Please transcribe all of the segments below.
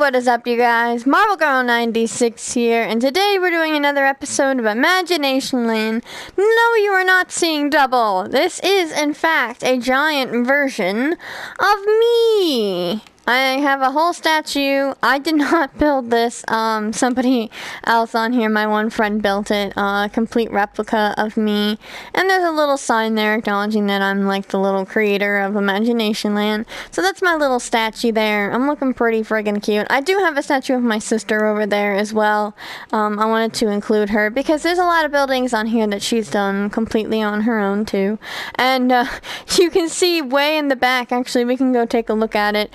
what is up, you guys? Marvel Girl 96 here, and today we're doing another episode of Imagination Land. No, you are not seeing double. This is, in fact, a giant version of me. I have a whole statue. I did not build this. Somebody else on here, my one friend, built it. A complete replica of me. And there's a little sign there acknowledging that I'm like the little creator of Imagination Land. So that's my little statue there. I'm looking pretty friggin' cute. I do have a statue of my sister over there as well. I wanted to include her because there's a lot of buildings on here that she's done completely on her own too. And you can see way in the back, actually, we can go take a look at it.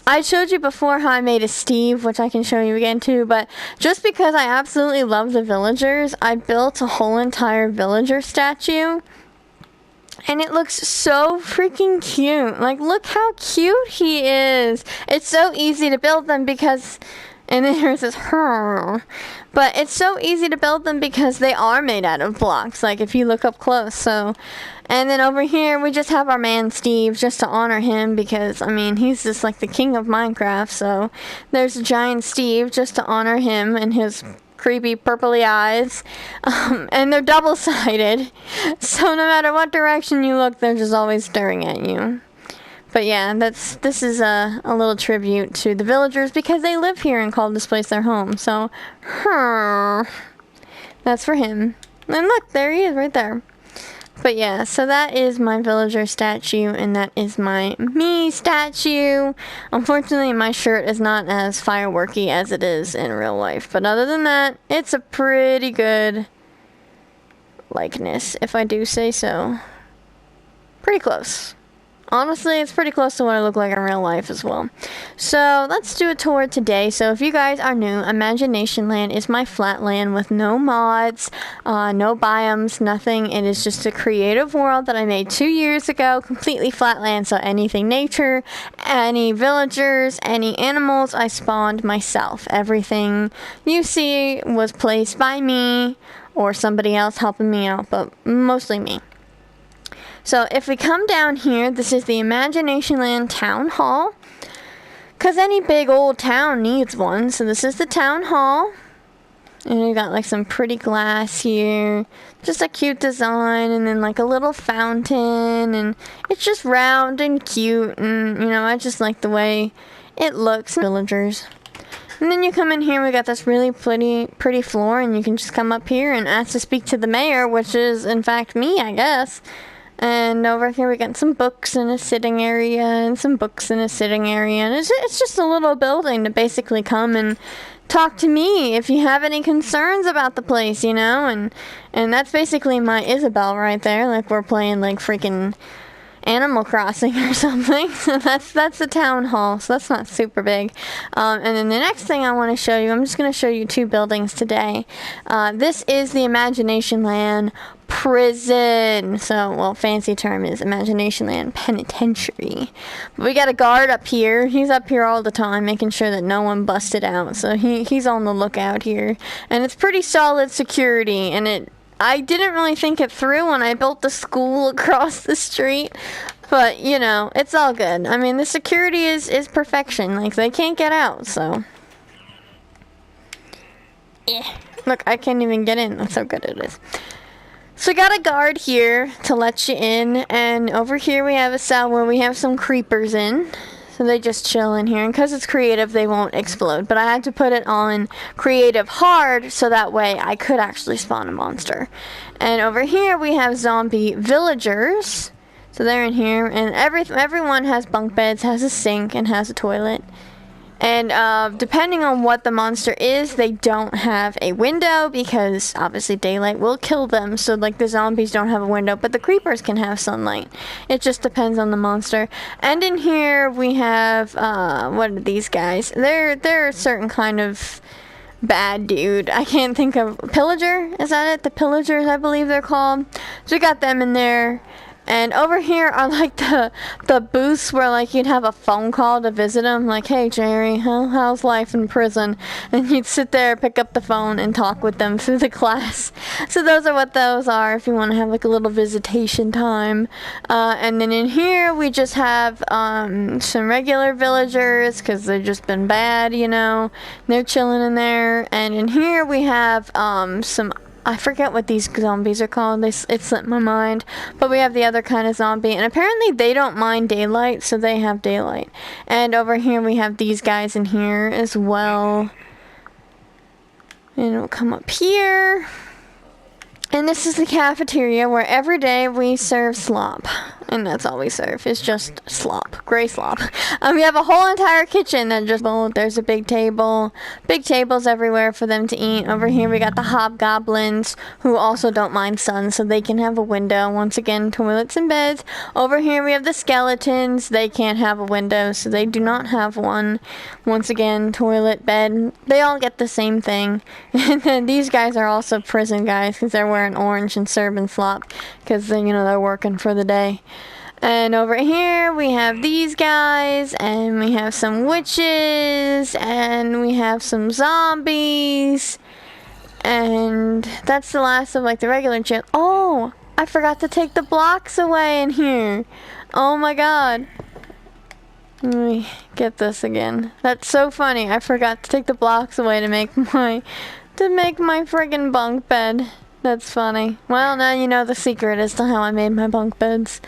I showed you before how I made a Steve, which I can show you again too, but just because I absolutely love the villagers, I built a whole entire villager statue, and it looks so freaking cute. Like, look how cute he is. It's so easy to build them because, and then here's this, but it's so easy to build them because they are made out of blocks, like if you look up close, so. And then over here, we just have our man Steve, just to honor him, because, I mean, he's just like the king of Minecraft, so there's a giant Steve, just to honor him and his creepy purpley eyes, and they're double-sided, so no matter what direction you look, they're just always staring at you. But yeah, this is a little tribute to the villagers, because they live here and call this place their home, so, that's for him. And look, there he is, right there. But yeah, so that is my villager statue, and that is my me statue. Unfortunately, my shirt is not as fireworky as it is in real life. But other than that, it's a pretty good likeness, if I do say so. Pretty close. Honestly, it's pretty close to what I look like in real life as well. So, let's do a tour today. So, if you guys are new, Imagination Land is my flat land with no mods, no biomes, nothing. It is just a creative world that I made 2 years ago, completely flat land. So, anything nature, any villagers, any animals, I spawned myself. Everything you see was placed by me or somebody else helping me out, but mostly me. So if we come down here, this is the Imagination Land Town Hall, because any big old town needs one. So this is the Town Hall, and we got like some pretty glass here, just a cute design, and then like a little fountain, and it's just round and cute, and you know, I just like the way it looks. Villagers. And then you come in here, we got this really pretty floor, and you can just come up here and ask to speak to the mayor, which is in fact me, I guess. And over here we got some books in a sitting area, and some books in a sitting area, and it's just a little building to basically come and talk to me if you have any concerns about the place, you know, and that's basically my Isabelle right there, like we're playing like freaking Animal Crossing or something. So that's the town hall, so that's not super big. And then the next thing I want to show you, I'm just going to show you two buildings today. This is the Imagination Land prison. So, well, fancy term is Imagination Land Penitentiary. But we got a guard up here. He's up here all the time, making sure that no one busted out. So he's on the lookout here. And it's pretty solid security, and I didn't really think it through when I built the school across the street, but, you know, it's all good. I mean, the security is perfection. Like, they can't get out, so. Yeah. Look, I can't even get in. That's how good it is. So we got a guard here to let you in, and over here we have a cell where we have some creepers in. So they just chill in here, and because it's creative, they won't explode. But I had to put it on creative hard, so that way I could actually spawn a monster. And over here, we have zombie villagers. So they're in here, and everyone has bunk beds, has a sink, and has a toilet. And depending on what the monster is, they don't have a window, because obviously daylight will kill them. So like the zombies don't have a window, but the creepers can have sunlight. It just depends on the monster. And in here we have what are these guys? They're a certain kind of bad dude. I can't think of pillager. Is that it? The pillagers, I believe they're called. So we got them in there. And over here are like the booths where like you'd have a phone call to visit them. Like, hey Jerry, how's life in prison? And you'd sit there, pick up the phone, and talk with them through the class. So those are what those are if you want to have like a little visitation time. And then in here we just have some regular villagers because they've just been bad, you know. They're chilling in there. And in here we have some, I forget what these zombies are called. It slipped my mind. But we have the other kind of zombie. And apparently they don't mind daylight, so they have daylight. And over here we have these guys in here as well. And we'll come up here. And this is the cafeteria where every day we serve slop. And that's all we serve, is just slop. Gray slop. We have a whole entire kitchen that just, well, there's a big table. Big tables everywhere for them to eat. Over here we got the hobgoblins, who also don't mind sun, so they can have a window. Once again, toilets and beds. Over here we have the skeletons. They can't have a window, so they do not have one. Once again, toilet, bed. They all get the same thing. And then these guys are also prison guys, because they're wearing orange and serving slop, because you know, they're working for the day. And over here we have these guys, and we have some witches, and we have some zombies, and that's the last of like the regular jail. Oh, I forgot to take the blocks away in here. Oh my god. Let me get this again. That's so funny. I forgot to take the blocks away to make my friggin' bunk bed. That's funny. Well, now you know the secret as to how I made my bunk beds.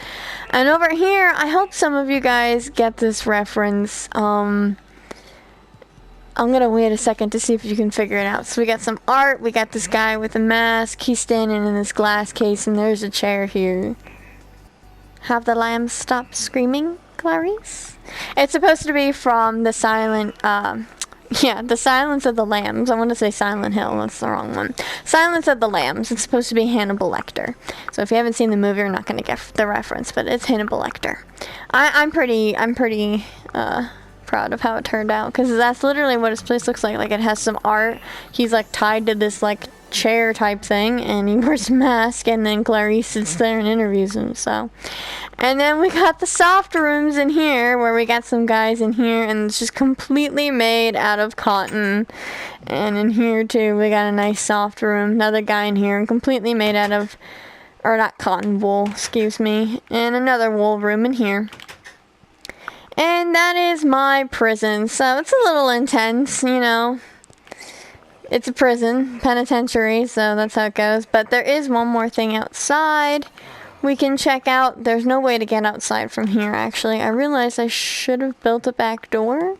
And over here, I hope some of you guys get this reference. I'm gonna wait a second to see if you can figure it out. So we got some art. We got this guy with a mask. He's standing in this glass case, and there's a chair here. Have the lambs stop screaming, Clarice? It's supposed to be from the The Silence of the Lambs. I want to say Silent Hill. That's the wrong one. Silence of the Lambs. It's supposed to be Hannibal Lecter. So if you haven't seen the movie, you're not going to get the reference, but it's Hannibal Lecter. I'm pretty proud of how it turned out, because that's literally what his place looks like. Like, it has some art. He's like tied to this like chair type thing, and he wears a mask, and then Clarice sits there and interviews him. So, and then we got the soft rooms in here, where we got some guys in here, and it's just completely made out of cotton. And in here too, we got a nice soft room, another guy in here, completely made out of, or not cotton, wool, excuse me, and another wool room in here. And that is my prison. So it's a little intense, you know. It's a prison, penitentiary, so that's how it goes. But there is one more thing outside we can check out. There's no way to get outside from here, actually. I realized I should have built a back door,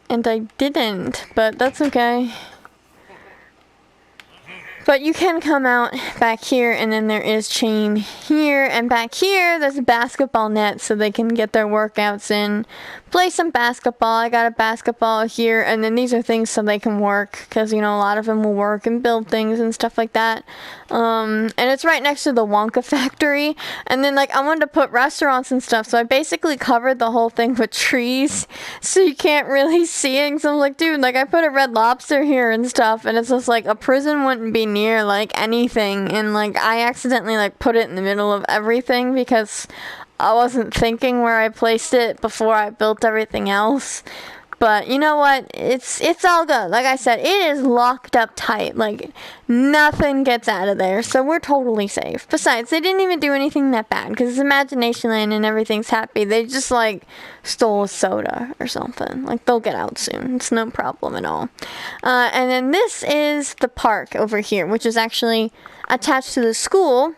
and I didn't, but that's okay. But you can come out back here, and then there is chain here, and back here there's a basketball net so they can get their workouts in. Play some basketball. I got a basketball here, and then these are things so they can work, because, you know, a lot of them will work and build things and stuff like that. And it's right next to the Wonka factory, and then, like, I wanted to put restaurants and stuff, so I basically covered the whole thing with trees, so you can't really see it. So I'm like, dude, like, I put a Red Lobster here and stuff, and it's just like, a prison wouldn't be near, like, anything, and, like, I accidentally, like, put it in the middle of everything, because I wasn't thinking where I placed it before I built everything else. But you know what? It's all good. Like I said, it is locked up tight. Like, nothing gets out of there. So we're totally safe. Besides, they didn't even do anything that bad, because it's Imagination Land and everything's happy. They just, like, stole a soda or something. Like, they'll get out soon. It's no problem at all. And then this is the park over here, which is actually attached to the school.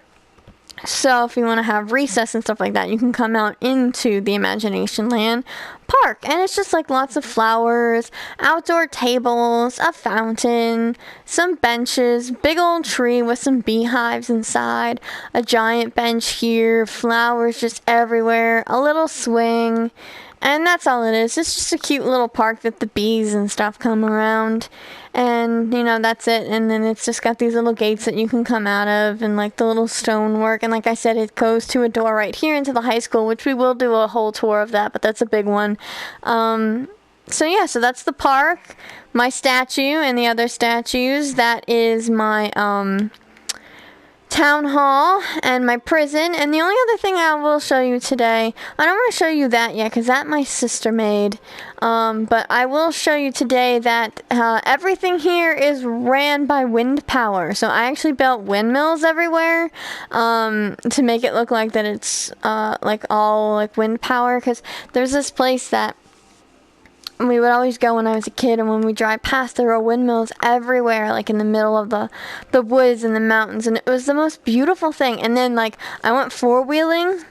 So if you want to have recess and stuff like that, you can come out into the Imagination Land park. And it's just like lots of flowers, outdoor tables, a fountain, some benches, big old tree with some beehives inside, a giant bench here, flowers just everywhere, a little swing. And that's all it is. It's just a cute little park that the bees and stuff come around. And, you know, that's it. And then it's just got these little gates that you can come out of, and, like, the little stonework. And like I said, it goes to a door right here into the high school, which we will do a whole tour of that, but that's a big one. So yeah, so that's the park, my statue, and the other statues. That is my, town hall and my prison. And the only other thing I will show you today, I don't want to show you that yet because that my sister made. But I will show you today that everything here is ran by wind power. So I actually built windmills everywhere to make it look like that it's like all like wind power, because there's this place that we would always go when I was a kid, and when we drive past, there were windmills everywhere, like in the middle of the woods and the mountains, and it was the most beautiful thing. And then, like, I went four-wheeling,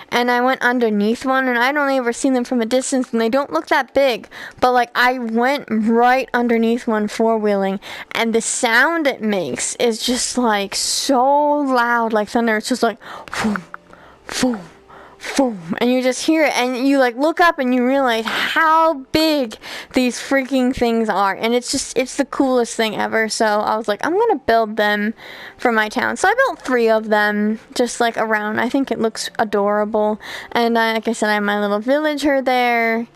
and I went underneath one, and I'd only ever seen them from a distance, and they don't look that big, but, like, I went right underneath one four-wheeling, and the sound it makes is just, like, so loud, like thunder. It's just like, boom, boom, boom, and you just hear it, and you like look up and you realize how big these freaking things are, and it's the coolest thing ever. So I was like, I'm gonna build them for my town. So I built 3 of them just like around. I think it looks adorable, and like I said, I have my little villager there.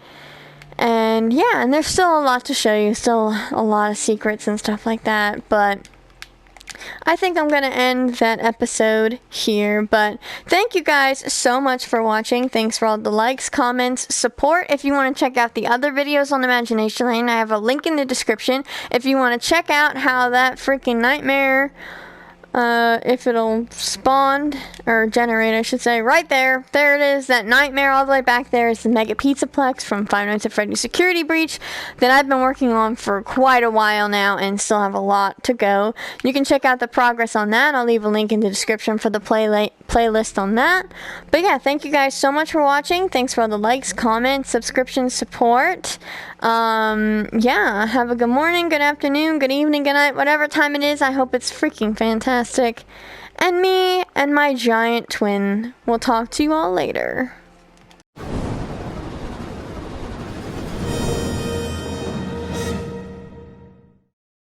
And yeah, and there's still a lot to show you, still a lot of secrets and stuff like that, but I think I'm going to end that episode here, but thank you guys so much for watching. Thanks for all the likes, comments, support. If you want to check out the other videos on Imagination Lane, I have a link in the description. If you want to check out how that freaking nightmare, if it'll spawn, or generate, I should say, right there. There it is, that nightmare all the way back there is the Mega Pizzaplex from Five Nights at Freddy's Security Breach that I've been working on for quite a while now and still have a lot to go. You can check out the progress on that. I'll leave a link in the description for the playlist on that. But yeah, thank you guys so much for watching. Thanks for all the likes, comments, subscription support. Yeah, have a good morning, good afternoon, good evening, good night, whatever time it is. I hope it's freaking fantastic. And me and my giant twin will talk to you all later.